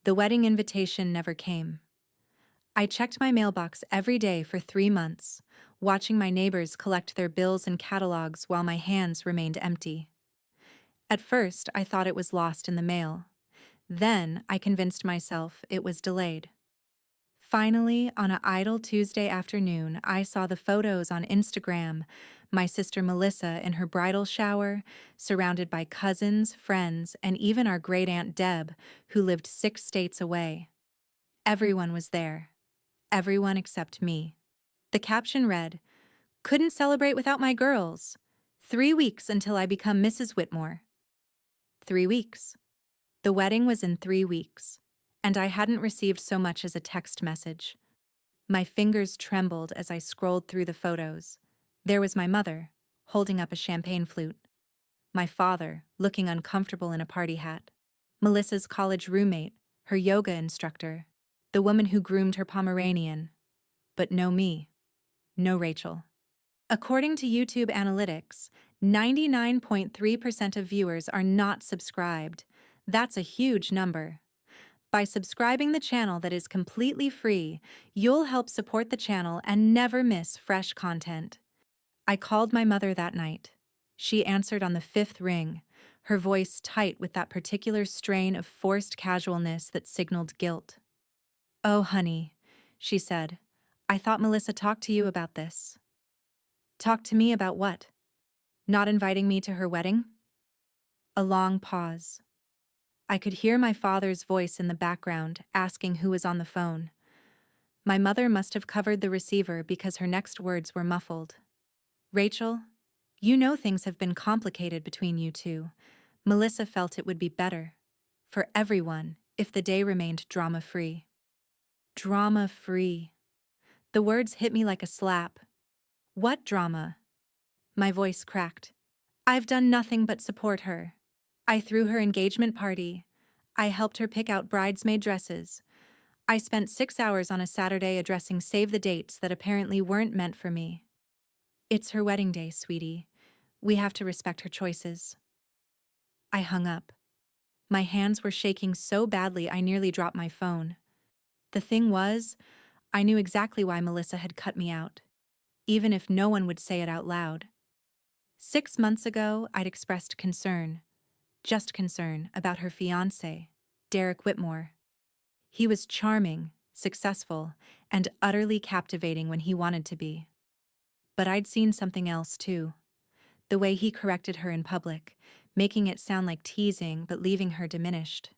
The wedding invitation never came. I checked my mailbox every day for 3 months, watching my neighbors collect their bills and catalogs while my hands remained empty. At first, I thought it was lost in the mail. Then, I convinced myself it was delayed. Finally, on a idle Tuesday afternoon, I saw the photos on Instagram, my sister Melissa in her bridal shower, surrounded by cousins, friends, and even our great-aunt Deb, who lived 6 states away. Everyone was there. Everyone except me. The caption read, "Couldn't celebrate without my girls. 3 weeks until I become Mrs. Whitmore." 3 weeks. The wedding was in 3 weeks, and I hadn't received so much as a text message. My fingers trembled as I scrolled through the photos. There was my mother, holding up a champagne flute. My father, looking uncomfortable in a party hat. Melissa's college roommate, her yoga instructor, the woman who groomed her Pomeranian. But no me. No Rachel. According to YouTube analytics, 99.3% of viewers are not subscribed. That's a huge number. By subscribing the channel that is completely free, you'll help support the channel and never miss fresh content. I called my mother that night. She answered on the 5th ring, her voice tight with that particular strain of forced casualness that signaled guilt. "Oh, honey," she said, "I thought Melissa talked to you about this." "Talked to me about what? Not inviting me to her wedding?" A long pause. I could hear my father's voice in the background, asking who was on the phone. My mother must have covered the receiver because her next words were muffled. "Rachel, you know things have been complicated between you two. Melissa felt it would be better, for everyone, if the day remained drama-free." Drama-free. The words hit me like a slap. What drama? My voice cracked. "I've done nothing but support her. I threw her engagement party. I helped her pick out bridesmaid dresses. I spent 6 hours on a Saturday addressing save the dates that apparently weren't meant for me. It's her wedding day, sweetie. We have to respect her choices." I hung up. My hands were shaking so badly I nearly dropped my phone. The thing was, I knew exactly why Melissa had cut me out, even if no one would say it out loud. 6 months ago, I'd expressed concern, just concern, about her fiancé, Derek Whitmore. He was charming, successful, and utterly captivating when he wanted to be. But I'd seen something else, too. The way he corrected her in public, making it sound like teasing but leaving her diminished.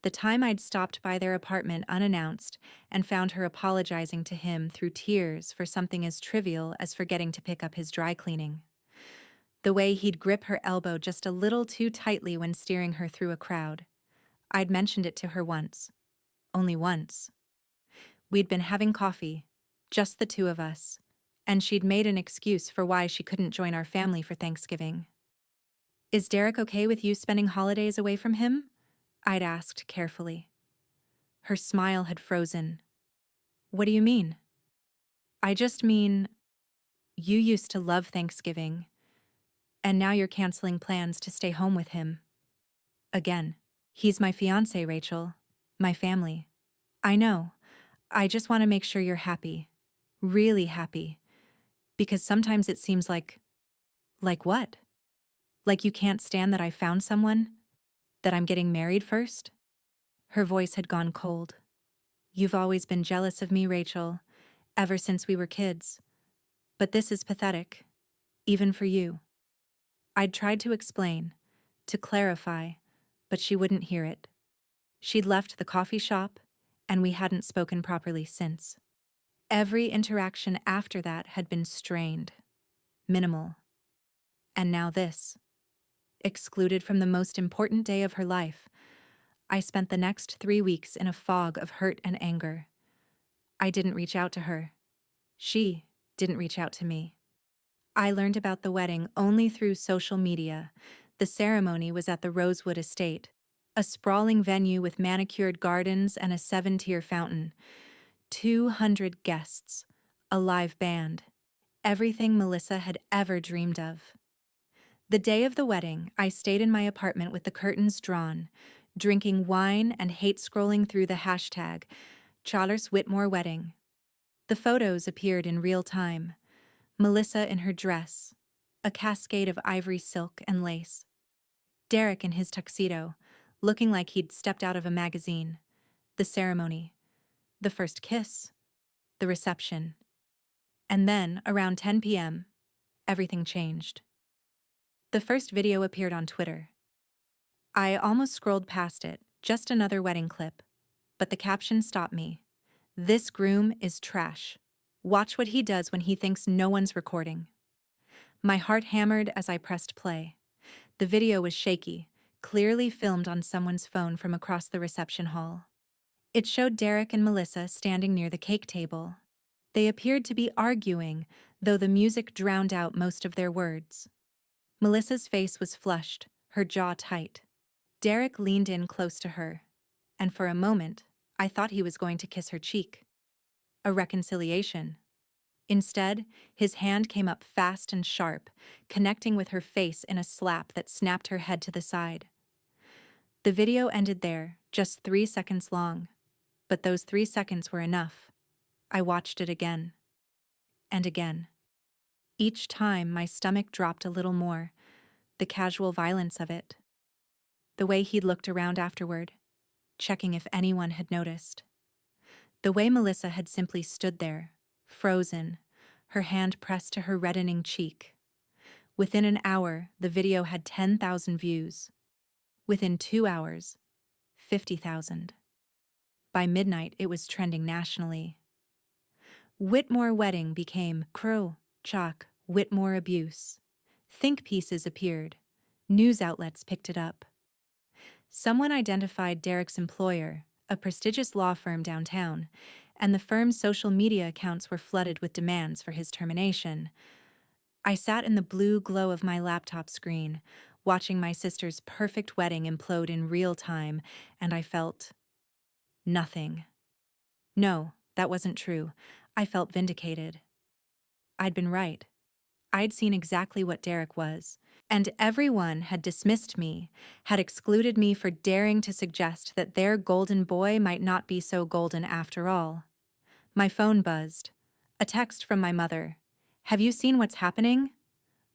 The time I'd stopped by their apartment unannounced and found her apologizing to him through tears for something as trivial as forgetting to pick up his dry cleaning. The way he'd grip her elbow just a little too tightly when steering her through a crowd. I'd mentioned it to her once. Only once. We'd been having coffee, just the two of us, and she'd made an excuse for why she couldn't join our family for Thanksgiving. "Is Derek okay with you spending holidays away from him?" I'd asked carefully. Her smile had frozen. "What do you mean?" "I just mean, you used to love Thanksgiving, and now you're canceling plans to stay home with him. Again. He's my fiancé, Rachel. My family. I know. I just want to make sure you're happy. Really happy. Because sometimes it seems like... Like what? Like you can't stand that I found someone? That I'm getting married first?" Her voice had gone cold. "You've always been jealous of me, Rachel, ever since we were kids. But this is pathetic. Even for you." I'd tried to explain, to clarify, but she wouldn't hear it. She'd left the coffee shop, and we hadn't spoken properly since. Every interaction after that had been strained, minimal. And now this. Excluded from the most important day of her life, I spent the next 3 weeks in a fog of hurt and anger. I didn't reach out to her. She didn't reach out to me. I learned about the wedding only through social media. The ceremony was at the Rosewood Estate, a sprawling venue with manicured gardens and a 7-tier fountain. 200 guests, a live band, everything Melissa had ever dreamed of. The day of the wedding, I stayed in my apartment with the curtains drawn, drinking wine and hate scrolling through the hashtag Charles Whitmore wedding. The photos appeared in real time. Melissa in her dress, a cascade of ivory silk and lace. Derek in his tuxedo, looking like he'd stepped out of a magazine. The ceremony, the first kiss, the reception. And then, around 10 p.m., everything changed. The first video appeared on Twitter. I almost scrolled past it, just another wedding clip. But the caption stopped me. This groom is trash. Watch what he does when he thinks no one's recording. My heart hammered as I pressed play. The video was shaky, clearly filmed on someone's phone from across the reception hall. It showed Derek and Melissa standing near the cake table. They appeared to be arguing, though the music drowned out most of their words. Melissa's face was flushed, her jaw tight. Derek leaned in close to her, and for a moment, I thought he was going to kiss her cheek. A reconciliation. Instead, his hand came up fast and sharp, connecting with her face in a slap that snapped her head to the side. The video ended there, just 3 seconds long. But those 3 seconds were enough. I watched it again. And again. Each time, my stomach dropped a little more, the casual violence of it. The way he'd looked around afterward, checking if anyone had noticed. The way Melissa had simply stood there, frozen, her hand pressed to her reddening cheek. Within an hour, the video had 10,000 views. Within 2 hours, 50,000. By midnight, it was trending nationally. Whitmore wedding became Crow, Chalk, Whitmore abuse. Think pieces appeared. News outlets picked it up. Someone identified Derek's employer, a prestigious law firm downtown, and the firm's social media accounts were flooded with demands for his termination. I sat in the blue glow of my laptop screen, watching my sister's perfect wedding implode in real time, and I felt nothing. No, that wasn't true. I felt vindicated. I'd been right. I'd seen exactly what Derek was, and everyone had dismissed me, had excluded me for daring to suggest that their golden boy might not be so golden after all. My phone buzzed. A text from my mother. "Have you seen what's happening?"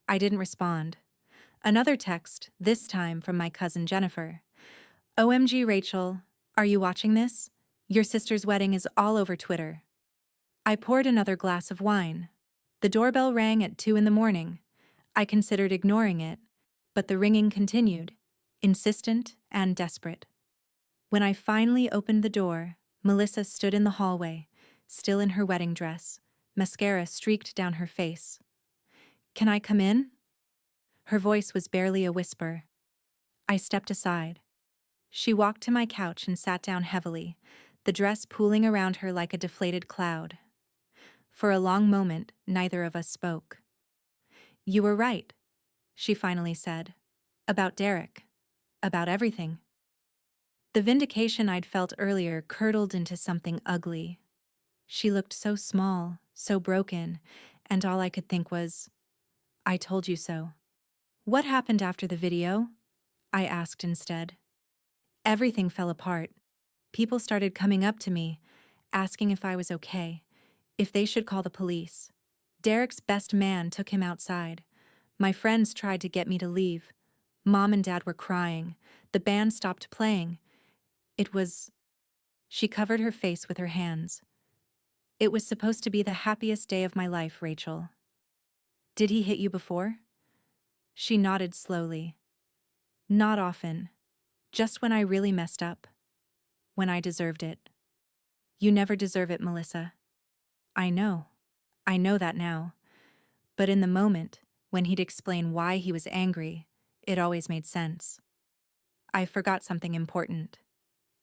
I didn't respond. Another text, this time from my cousin Jennifer. "OMG, Rachel, are you watching this? Your sister's wedding is all over Twitter." I poured another glass of wine. The doorbell rang at 2 in the morning. I considered ignoring it, but the ringing continued, insistent and desperate. When I finally opened the door, Melissa stood in the hallway, still in her wedding dress, mascara streaked down her face. "Can I come in?" Her voice was barely a whisper. I stepped aside. She walked to my couch and sat down heavily, the dress pooling around her like a deflated cloud. For a long moment, neither of us spoke. "You were right," she finally said. "About Derek. About everything." The vindication I'd felt earlier curdled into something ugly. She looked so small, so broken, and all I could think was, "I told you so." "What happened after the video?" I asked instead. Everything fell apart. People started coming up to me, asking if I was okay, if they should call the police. Derek's best man took him outside. My friends tried to get me to leave. Mom and Dad were crying. The band stopped playing. It was... She covered her face with her hands. "It was supposed to be the happiest day of my life, Rachel." "Did he hit you before?" She nodded slowly. "Not often. Just when I really messed up. When I deserved it." "You never deserve it, Melissa." "I know. I know that now. But in the moment, when he'd explain why he was angry, it always made sense. I forgot something important.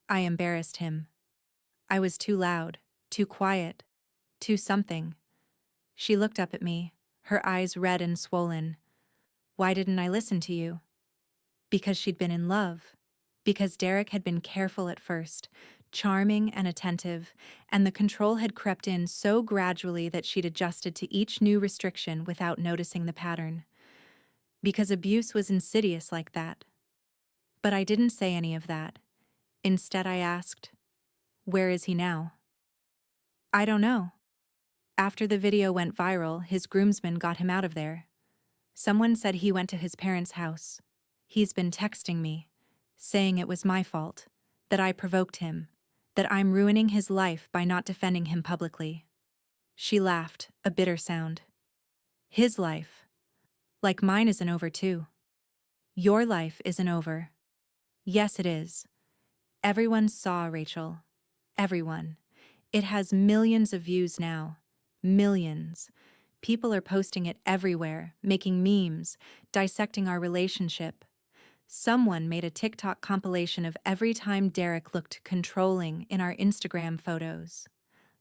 I embarrassed him. I was too loud, too quiet, too something." She looked up at me, her eyes red and swollen. "Why didn't I listen to you?" Because she'd been in love. Because Derek had been careful at first, charming and attentive, and the control had crept in so gradually that she'd adjusted to each new restriction without noticing the pattern. Because abuse was insidious like that. But I didn't say any of that, Instead, I asked, "Where is he now?" "I don't know. After the video went viral, his groomsmen got him out of there. Someone said he went to his parents' house. He's been texting me, saying it was my fault, that I provoked him, that I'm ruining his life by not defending him publicly." She laughed, a bitter sound. "His life. Like mine isn't over too. Your life isn't over." "Yes, it is. Everyone saw, Rachel. Everyone. It has millions of views now. Millions. People are posting it everywhere, making memes, dissecting our relationship. Someone made a TikTok compilation of every time Derek looked controlling in our Instagram photos.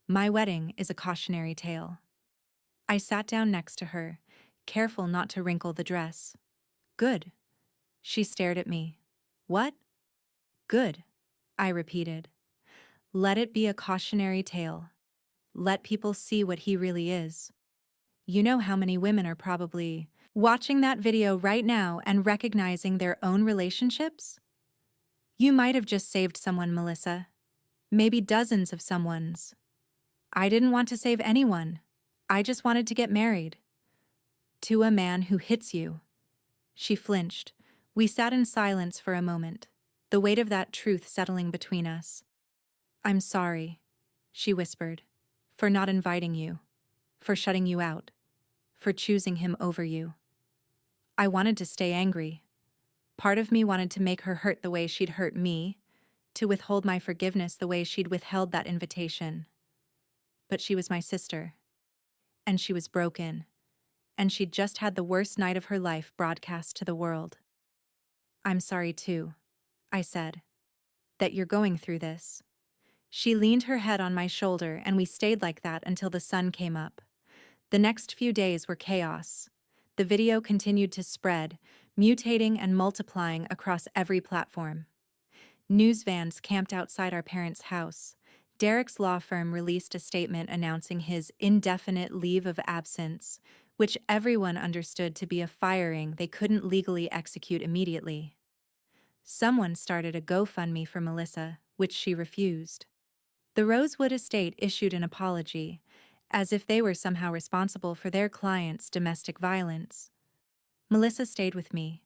My wedding is a cautionary tale." I sat down next to her, careful not to wrinkle the dress. "Good." She stared at me. "What?" "Good," I repeated. "Let it be a cautionary tale. Let people see what he really is. You know how many women are probably watching that video right now and recognizing their own relationships? You might have just saved someone, Melissa. Maybe dozens of someone's. I didn't want to save anyone. I just wanted to get married. To a man who hits you." She flinched. We sat in silence for a moment, the weight of that truth settling between us. "I'm sorry," she whispered, "for not inviting you, for shutting you out, for choosing him over you." I wanted to stay angry. Part of me wanted to make her hurt the way she'd hurt me, to withhold my forgiveness the way she'd withheld that invitation. But she was my sister, and she was broken, and she'd just had the worst night of her life broadcast to the world. "I'm sorry too," I said, "that you're going through this." She leaned her head on my shoulder, and we stayed like that until the sun came up. The next few days were chaos. The video continued to spread, mutating and multiplying across every platform. News vans camped outside our parents' house. Derek's law firm released a statement announcing his indefinite leave of absence, which everyone understood to be a firing they couldn't legally execute immediately. Someone started a GoFundMe for Melissa, which she refused. The Rosewood estate issued an apology, as if they were somehow responsible for their client's domestic violence. Melissa stayed with me.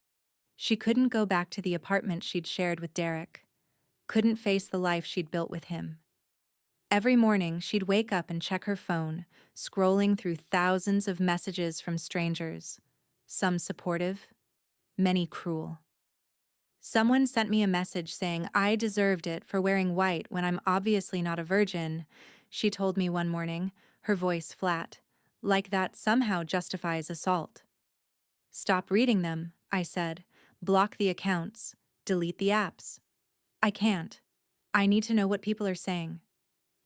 She couldn't go back to the apartment she'd shared with Derek, couldn't face the life she'd built with him. Every morning, she'd wake up and check her phone, scrolling through thousands of messages from strangers, some supportive, many cruel. Someone sent me a message saying I deserved it for wearing white when I'm obviously not a virgin, she told me one morning, her voice flat, like that somehow justifies assault. "Stop reading them," I said. "Block the accounts. Delete the apps." "I can't. I need to know what people are saying."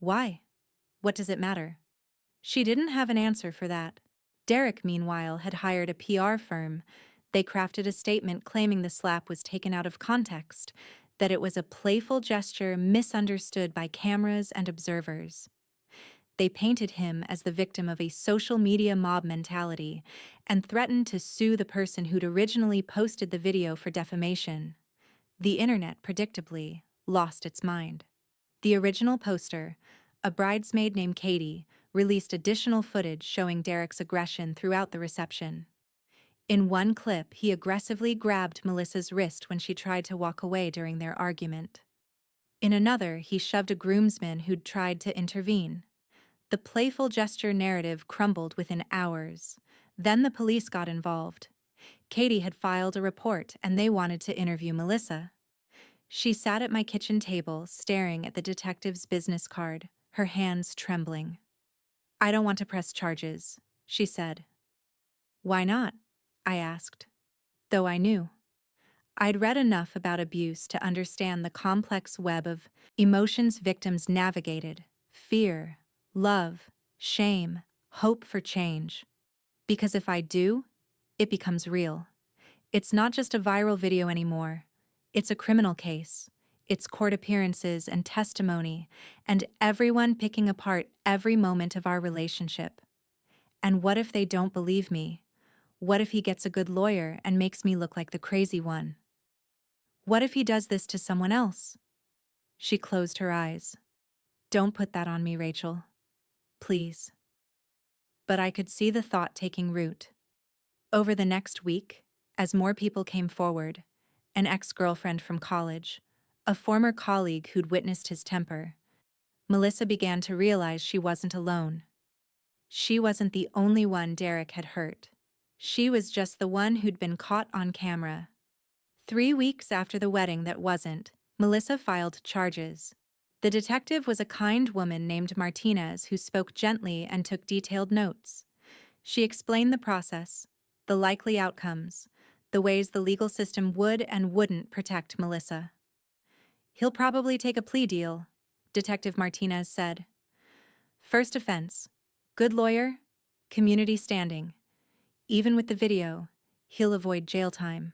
"Why? What does it matter?" She didn't have an answer for that. Derek, meanwhile, had hired a PR firm. They crafted a statement claiming the slap was taken out of context, that it was a playful gesture misunderstood by cameras and observers. They painted him as the victim of a social media mob mentality and threatened to sue the person who'd originally posted the video for defamation. The internet, predictably, lost its mind. The original poster, a bridesmaid named Katie, released additional footage showing Derek's aggression throughout the reception. In one clip, he aggressively grabbed Melissa's wrist when she tried to walk away during their argument. In another, he shoved a groomsman who'd tried to intervene. The playful gesture narrative crumbled within hours. Then the police got involved. Katie had filed a report, and they wanted to interview Melissa. She sat at my kitchen table, staring at the detective's business card, her hands trembling. "I don't want to press charges," she said. "Why not?" I asked. Though I knew. I'd read enough about abuse to understand the complex web of emotions victims navigated: fear, love, shame, hope for change. Because if I do, it becomes real. It's not just a viral video anymore. It's a criminal case. It's court appearances and testimony, and everyone picking apart every moment of our relationship. And what if they don't believe me? What if he gets a good lawyer and makes me look like the crazy one? What if he does this to someone else? She closed her eyes. Don't put that on me, Rachel. Please. But I could see the thought taking root. Over the next week, as more people came forward, an ex-girlfriend from college, a former colleague who'd witnessed his temper, Melissa began to realize she wasn't alone. She wasn't the only one Derek had hurt. She was just the one who'd been caught on camera. 3 weeks after the wedding that wasn't, Melissa filed charges. The detective was a kind woman named Martinez who spoke gently and took detailed notes. She explained the process, the likely outcomes, the ways the legal system would and wouldn't protect Melissa. He'll probably take a plea deal, Detective Martinez said. First offense, good lawyer, community standing. Even with the video, he'll avoid jail time.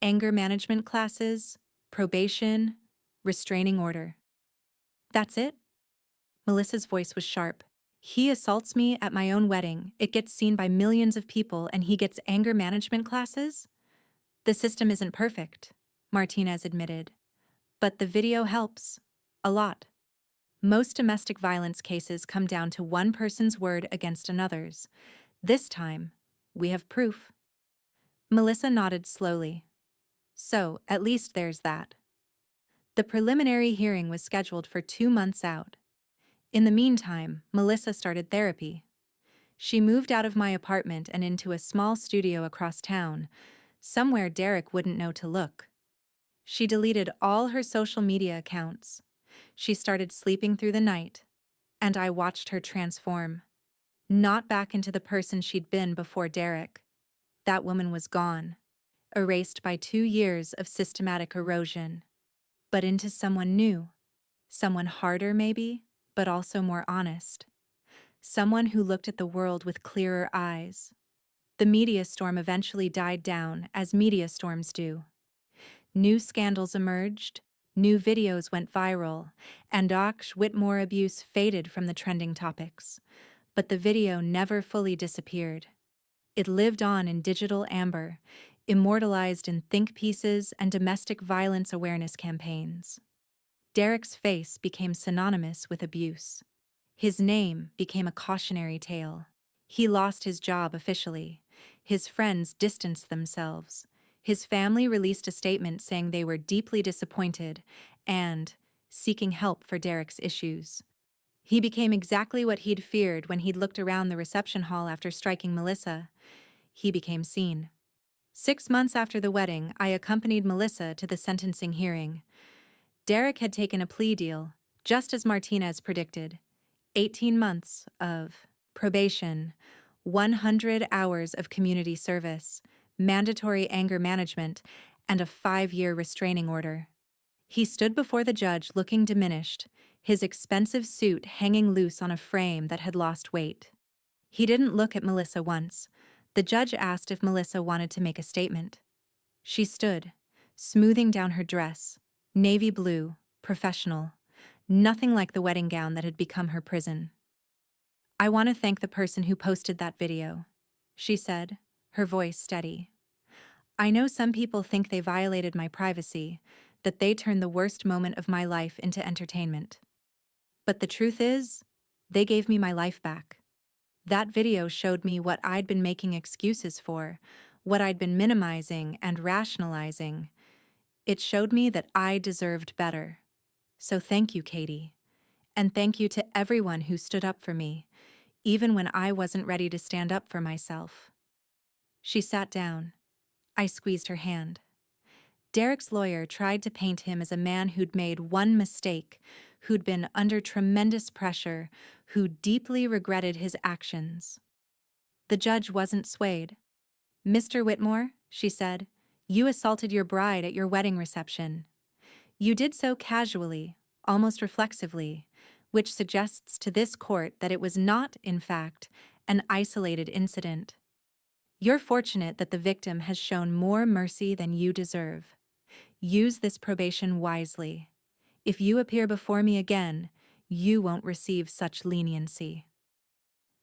Anger management classes, probation, restraining order. That's it? Melissa's voice was sharp. He assaults me at my own wedding, it gets seen by millions of people, and he gets anger management classes? The system isn't perfect, Martinez admitted. But the video helps. A lot. Most domestic violence cases come down to one person's word against another's. This time, we have proof. Melissa nodded slowly. So, at least there's that. The preliminary hearing was scheduled for 2 months out. In the meantime, Melissa started therapy. She moved out of my apartment and into a small studio across town, somewhere Derek wouldn't know to look. She deleted all her social media accounts. She started sleeping through the night, and I watched her transform. Not back into the person she'd been before Derek. That woman was gone, erased by 2 years of systematic erosion. But into someone new. Someone harder, maybe, but also more honest. Someone who looked at the world with clearer eyes. The media storm eventually died down, as media storms do. New scandals emerged, new videos went viral, and Whitmore abuse faded from the trending topics. But the video never fully disappeared. It lived on in digital amber, immortalized in think pieces and domestic violence awareness campaigns. Derek's face became synonymous with abuse. His name became a cautionary tale. He lost his job officially. His friends distanced themselves. His family released a statement saying they were deeply disappointed and seeking help for Derek's issues. He became exactly what he'd feared when he'd looked around the reception hall after striking Melissa. He became seen. 6 months after the wedding, I accompanied Melissa to the sentencing hearing. Derek had taken a plea deal, just as Martinez predicted. 18 months of probation, 100 hours of community service, mandatory anger management, and a 5-year restraining order. He stood before the judge looking diminished, his expensive suit hanging loose on a frame that had lost weight. He didn't look at Melissa once. The judge asked if Melissa wanted to make a statement. She stood, smoothing down her dress, navy blue, professional, nothing like the wedding gown that had become her prison. I want to thank the person who posted that video, she said, her voice steady. I know some people think they violated my privacy, that they turned the worst moment of my life into entertainment. But the truth is, they gave me my life back. That video showed me what I'd been making excuses for, what I'd been minimizing and rationalizing. It showed me that I deserved better. So thank you, Katie. And thank you to everyone who stood up for me, even when I wasn't ready to stand up for myself. She sat down. I squeezed her hand. Derek's lawyer tried to paint him as a man who'd made one mistake, who'd been under tremendous pressure, who deeply regretted his actions. The judge wasn't swayed. Mr. Whitmore, she said, you assaulted your bride at your wedding reception. You did so casually, almost reflexively, which suggests to this court that it was not, in fact, an isolated incident. You're fortunate that the victim has shown more mercy than you deserve. Use this probation wisely. If you appear before me again, you won't receive such leniency.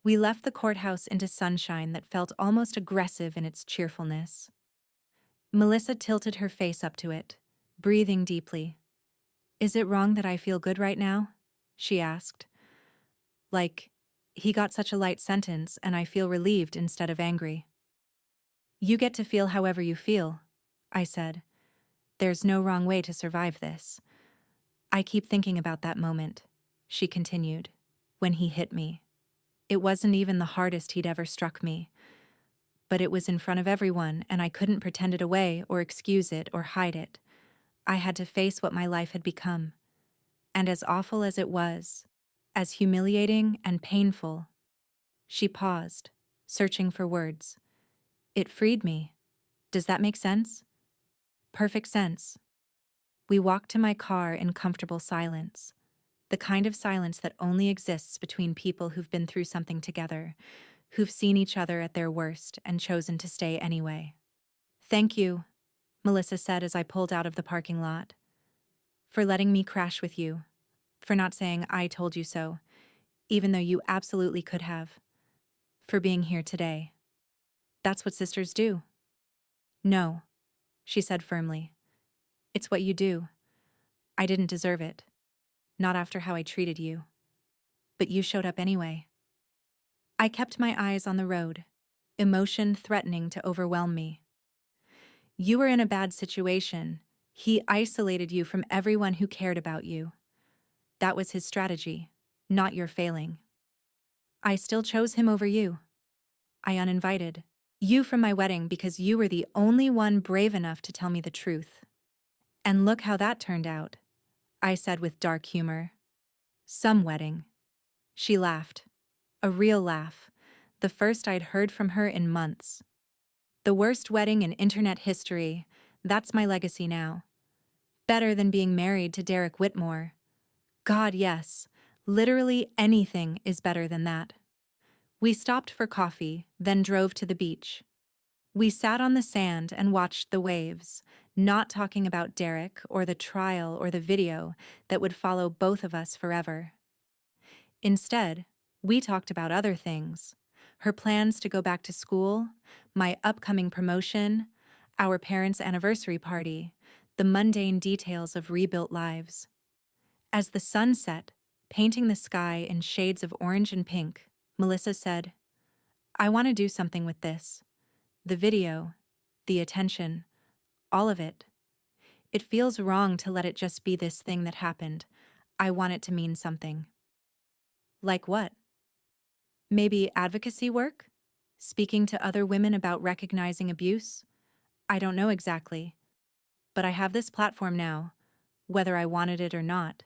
We left the courthouse into sunshine that felt almost aggressive in its cheerfulness. Melissa tilted her face up to it, breathing deeply. Is it wrong that I feel good right now? She asked. Like, he got such a light sentence and I feel relieved instead of angry. You get to feel however you feel, I said. There's no wrong way to survive this. I keep thinking about that moment, she continued, when he hit me. It wasn't even the hardest he'd ever struck me, but it was in front of everyone and I couldn't pretend it away or excuse it or hide it. I had to face what my life had become. And as awful as it was, as humiliating and painful, she paused, searching for words. It freed me. Does that make sense? Perfect sense. We walked to my car in comfortable silence, the kind of silence that only exists between people who've been through something together, who've seen each other at their worst and chosen to stay anyway. Thank you, Melissa said as I pulled out of the parking lot, for letting me crash with you, for not saying I told you so, even though you absolutely could have, for being here today. That's what sisters do. No, she said firmly. It's what you do. I didn't deserve it. Not after how I treated you. But you showed up anyway. I kept my eyes on the road, emotion threatening to overwhelm me. You were in a bad situation. He isolated you from everyone who cared about you. That was his strategy, not your failing. I still chose him over you. I uninvited you from my wedding because you were the only one brave enough to tell me the truth. And look how that turned out, I said with dark humor. Some wedding. She laughed. A real laugh. The first I'd heard from her in months. The worst wedding in internet history. That's my legacy now. Better than being married to Derek Whitmore. God, yes. Literally anything is better than that. We stopped for coffee, then drove to the beach. We sat on the sand and watched the waves, not talking about Derek or the trial or the video that would follow both of us forever. Instead, we talked about other things. Her plans to go back to school, my upcoming promotion, our parents' anniversary party, the mundane details of rebuilt lives. As the sun set, painting the sky in shades of orange and pink, Melissa said, I want to do something with this. The video, the attention, all of it. It feels wrong to let it just be this thing that happened. I want it to mean something. Like what? Maybe advocacy work? Speaking to other women about recognizing abuse? I don't know exactly. But I have this platform now, whether I wanted it or not.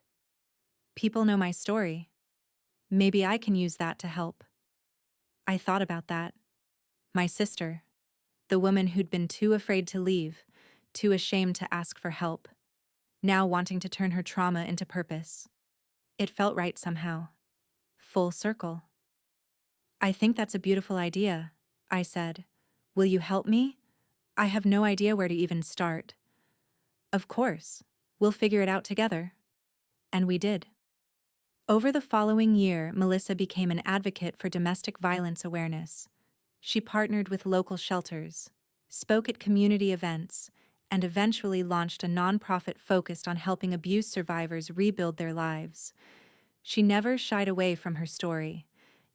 People know my story. Maybe I can use that to help. I thought about that. My sister, the woman who'd been too afraid to leave, too ashamed to ask for help, now wanting to turn her trauma into purpose. It felt right somehow. Full circle. I think that's a beautiful idea, I said. Will you help me? I have no idea where to even start. Of course. We'll figure it out together. And we did. Over the following year, Melissa became an advocate for domestic violence awareness. She partnered with local shelters, spoke at community events, and eventually launched a nonprofit focused on helping abuse survivors rebuild their lives. She never shied away from her story,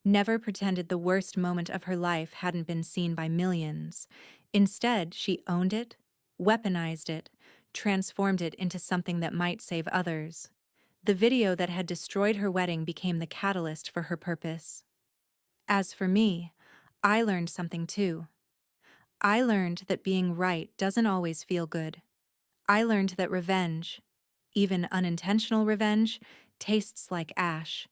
never pretended the worst moment of her life hadn't been seen by millions. Instead, she owned it, weaponized it, transformed it into something that might save others. The video that had destroyed her wedding became the catalyst for her purpose. As for me, I learned something too. I learned that being right doesn't always feel good. I learned that revenge, even unintentional revenge, tastes like ash.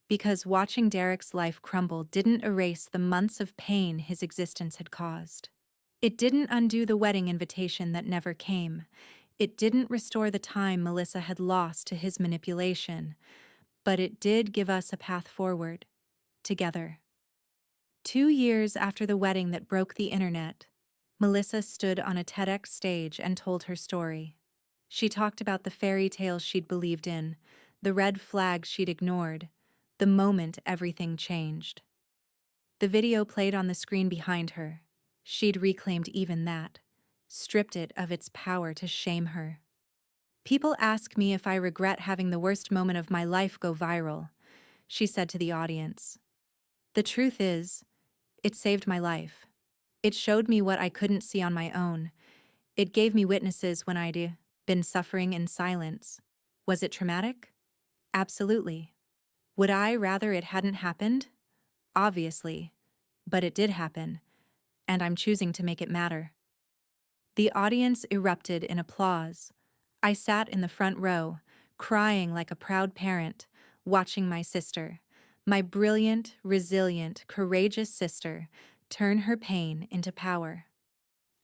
Because watching Derek's life crumble didn't erase the months of pain his existence had caused. It didn't undo the wedding invitation that never came. It didn't restore the time Melissa had lost to his manipulation. But it did give us a path forward. Together. 2 years after the wedding that broke the internet, Melissa stood on a TEDx stage and told her story. She talked about the fairy tales she'd believed in, the red flags she'd ignored, the moment everything changed. The video played on the screen behind her. She'd reclaimed even that, stripped it of its power to shame her. People ask me if I regret having the worst moment of my life go viral, she said to the audience. The truth is, it saved my life. It showed me what I couldn't see on my own. It gave me witnesses when I'd been suffering in silence. Was it traumatic? Absolutely. Would I rather it hadn't happened? Obviously. But it did happen, and I'm choosing to make it matter. The audience erupted in applause. I sat in the front row, crying like a proud parent, watching my sister, my brilliant, resilient, courageous sister, turn her pain into power.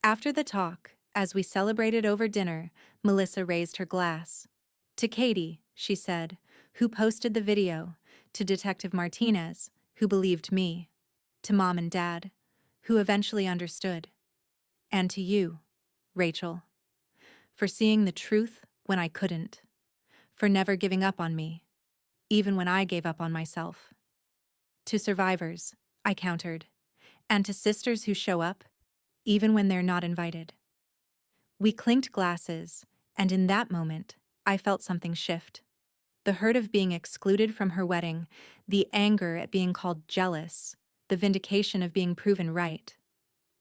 After the talk, as we celebrated over dinner, Melissa raised her glass. To Katie, she said, who posted the video, to Detective Martinez, who believed me, to Mom and Dad, who eventually understood, and to you, Rachel, for seeing the truth when I couldn't, for never giving up on me, even when I gave up on myself. To survivors, I countered, and to sisters who show up, even when they're not invited. We clinked glasses, and in that moment, I felt something shift. The hurt of being excluded from her wedding, the anger at being called jealous, the vindication of being proven right,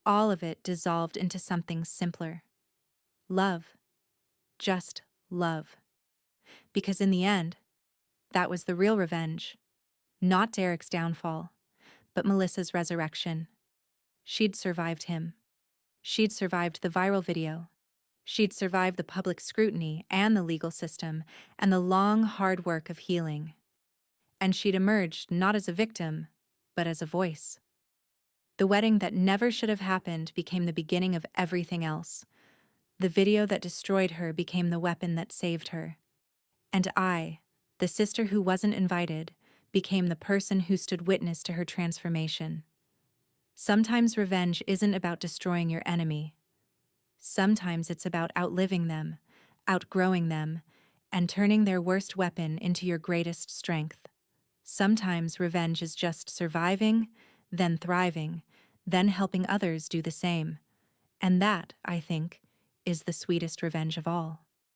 all of it dissolved into something simpler. Love. Just love. Because in the end, that was the real revenge. Not Derek's downfall, but Melissa's resurrection. She'd survived him. She'd survived the viral video. She'd survived the public scrutiny and the legal system and the long, hard work of healing. And she'd emerged not as a victim, but as a voice. The wedding that never should have happened became the beginning of everything else. The video that destroyed her became the weapon that saved her. And I, the sister who wasn't invited, became the person who stood witness to her transformation. Sometimes revenge isn't about destroying your enemy. Sometimes it's about outliving them, outgrowing them, and turning their worst weapon into your greatest strength. Sometimes revenge is just surviving, then thriving, then helping others do the same. And that, I think, is the sweetest revenge of all.